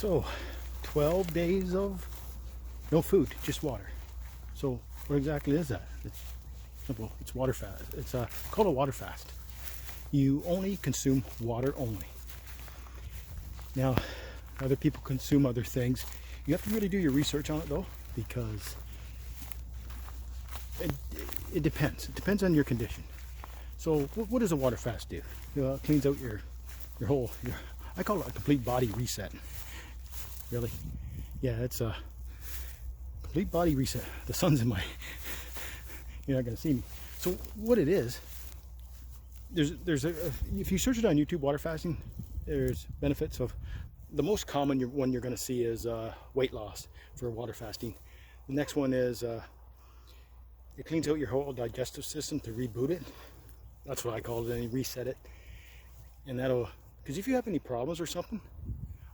So 12 days of no food, just water. So what exactly is that? It's simple. It's water fast. It's called a water fast. You only consume water only. Now, other people consume other things. You have to really do your research on it though, because it depends. It depends on your condition. So what does a water fast do? It cleans out your whole, I call it a complete body reset. Really? Yeah, it's a complete body reset. The sun's in my, you're not gonna see me. So what it is, if you search it on YouTube, water fasting, there's benefits of, the most common one you're gonna see is weight loss for water fasting. The next one is it cleans out your whole digestive system to reboot it. That's what I call it, and reset it. And that'll, because if you have any problems or something,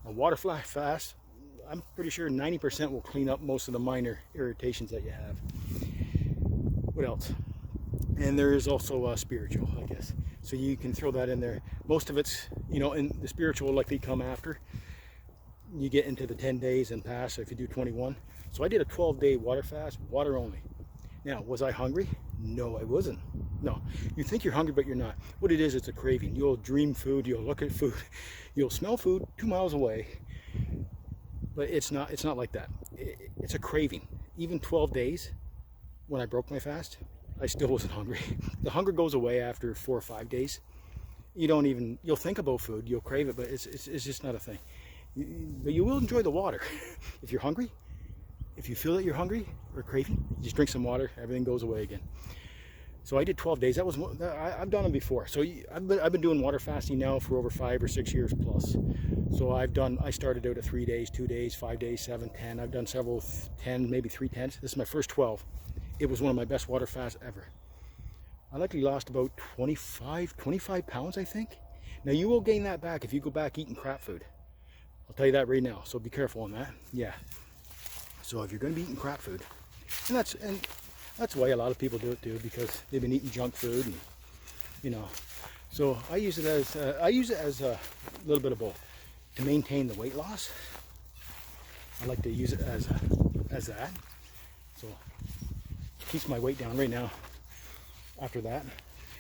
a water fast, I'm pretty sure 90% will clean up most of the minor irritations that you have. What else? And there is also spiritual, I guess. So you can throw that in there. Most of it's, you know, and the spiritual will likely come after you get into the 10 days and past, so if you do 21. So I did a 12-day water fast, water only. Now, was I hungry? No, I wasn't. No, you think you're hungry, but you're not. What it is, it's a craving. You'll dream food, you'll look at food, you'll smell food 2 miles away, but it's not like that. It's a craving. Even 12 days, when I broke my fast, I still wasn't hungry. The hunger goes away after 4 or 5 days. You'll think about food, you'll crave it, but it's just not a thing. But you will enjoy the water. If you're hungry, if you feel that you're hungry or craving, you just drink some water, everything goes away again. So I did 12 days. I've done them before. So I've been doing water fasting now for over 5 or 6 years plus. So I started out at 3 days, 2 days, 5 days, 7, 10. I've done several 10, maybe 3 10s. This is my first 12. It was one of my best water fasts ever. I likely lost about 25 pounds, I think. Now you will gain that back if you go back eating crap food. I'll tell you that right now. So be careful on that. Yeah. So if you're going to be eating crap food, and that's why a lot of people do it too, because they've been eating junk food, and you know. So I use it as a little bit of both to maintain the weight loss. I like to use it as that. So it keeps my weight down right now. After that,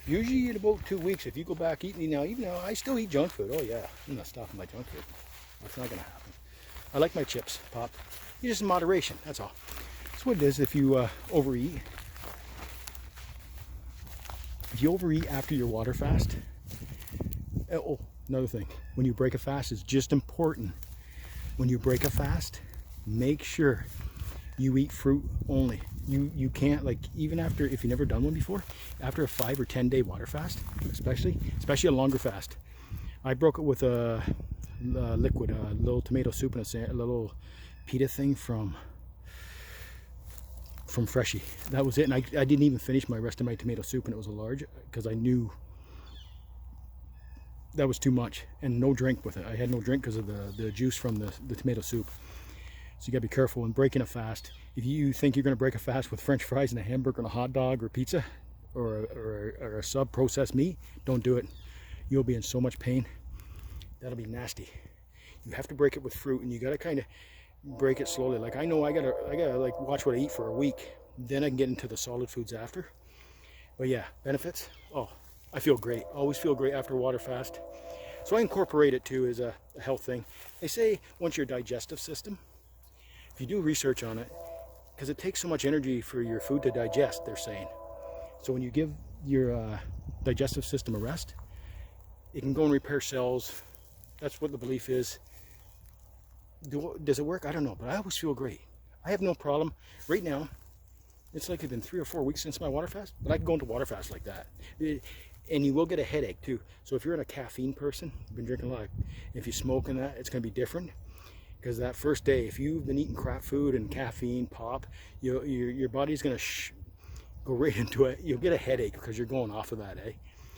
usually in about 2 weeks, if you go back eating now, even though I still eat junk food. Oh yeah, I'm not stopping my junk food. That's not going to happen. I like my chips, pop. Just in moderation, that's all. That's what it is if you overeat. If you overeat after your water fast, oh, another thing, when you break a fast, is just important. When you break a fast, make sure you eat fruit only. You can't, like, even after, if you've never done one before, after a 5 or 10 day water fast, especially a longer fast. I broke it with a liquid, a little tomato soup and a little pita thing from Freshie. That was it, and I didn't even finish my rest of my tomato soup, and it was a large, because I knew that was too much, and no drink with it. I had no drink because of the juice from the tomato soup. So you gotta be careful when breaking a fast. If you think you're gonna break a fast with French fries and a hamburger and a hot dog or pizza or a sub-processed meat, don't do it. You'll be in so much pain. That'll be nasty. You have to break it with fruit, and you gotta kind of break it slowly. Like I know I gotta like watch what I eat for a week, then I can get into the solid foods after. But yeah, benefits. Oh, I feel great. Always feel great after water fast. So I incorporate it too as a health thing. They say once your digestive system, if you do research on it, because it takes so much energy for your food to digest, they're saying. So when you give your digestive system a rest, it can go and repair cells. That's what the belief is. Does it work? I don't know, but I always feel great. I have no problem. Right now, it's like it's been 3 or 4 weeks since my water fast, but I can go into water fast like that. And you will get a headache too. So if you're a caffeine person, you've been drinking a lot, if you smoke in that, it's going to be different. Because that first day, if you've been eating crap food and caffeine, pop, your body's going to go right into it. You'll get a headache because you're going off of that, eh?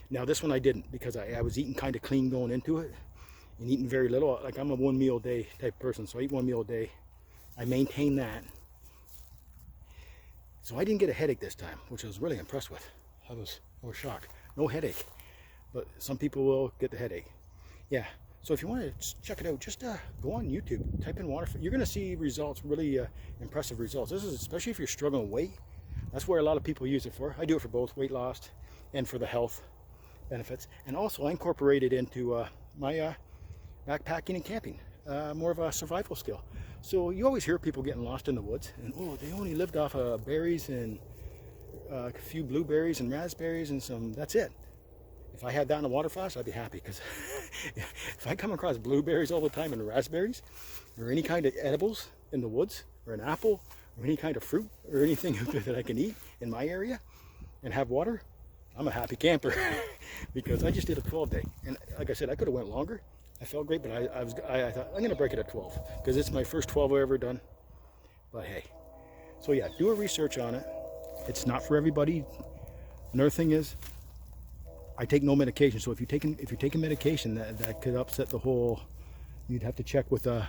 Now this one I didn't, because I was eating kind of clean going into it and eating very little. Like I'm a 1 meal a day type person, so I eat 1 meal a day. I maintain that. So I didn't get a headache this time, which I was really impressed with. I was shocked. No headache. But some people will get the headache. Yeah, So if you want to check it out, just go on YouTube, type in water. You're going to see results, really impressive results. This is especially if you're struggling with weight. That's where a lot of people use it for. I do it for both weight loss and for the health benefits. And also I incorporate it into my backpacking and camping, more of a survival skill. So you always hear people getting lost in the woods, and oh, they only lived off berries and a few blueberries and raspberries and some, that's it. If I had that in a water flask, I'd be happy, because if I come across blueberries all the time and raspberries or any kind of edibles in the woods, or an apple or any kind of fruit or anything that I can eat in my area and have water, I'm a happy camper. Because I just did a 12-day, and like I said, I could have went longer. I felt great, but I thought I'm gonna break it at 12 because it's my first 12 I've ever done. But hey, so yeah, do a research on it. It's not for everybody. Another thing is, I take no medication, so if you're taking medication, that could upset the whole. You'd have to check with a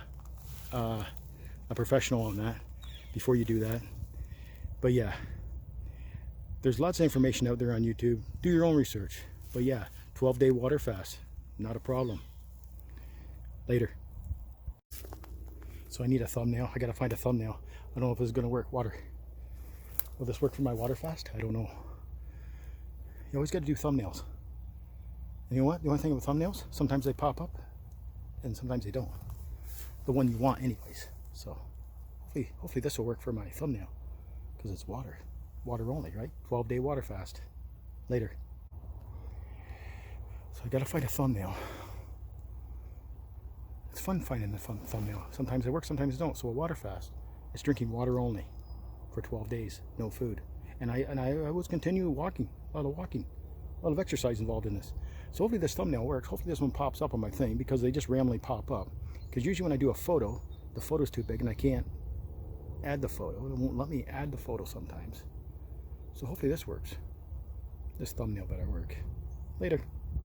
professional on that before you do that. But yeah, there's lots of information out there on YouTube. Do your own research. But yeah, 12-day water fast, not a problem. Later. So I need a thumbnail. I gotta find a thumbnail. I don't know if this is gonna work. Water. Will this work for my water fast? I don't know. You always gotta do thumbnails. And you know what? The only thing with thumbnails, sometimes they pop up and sometimes they don't. The one you want anyways. So hopefully this will work for my thumbnail, because it's water. Water only, right? 12-day water fast. Later. So I gotta find a thumbnail. It's fun finding the thumbnail. Sometimes it works, sometimes it don't. So a water fast, it's drinking water only for 12 days, no food. And I always continue walking, a lot of exercise involved in this. So hopefully this thumbnail works. Hopefully this one pops up on my thing, because they just randomly pop up. Because usually when I do a photo, the photo's too big and I can't add the photo. It won't let me add the photo sometimes. So hopefully this works. This thumbnail better work. Later.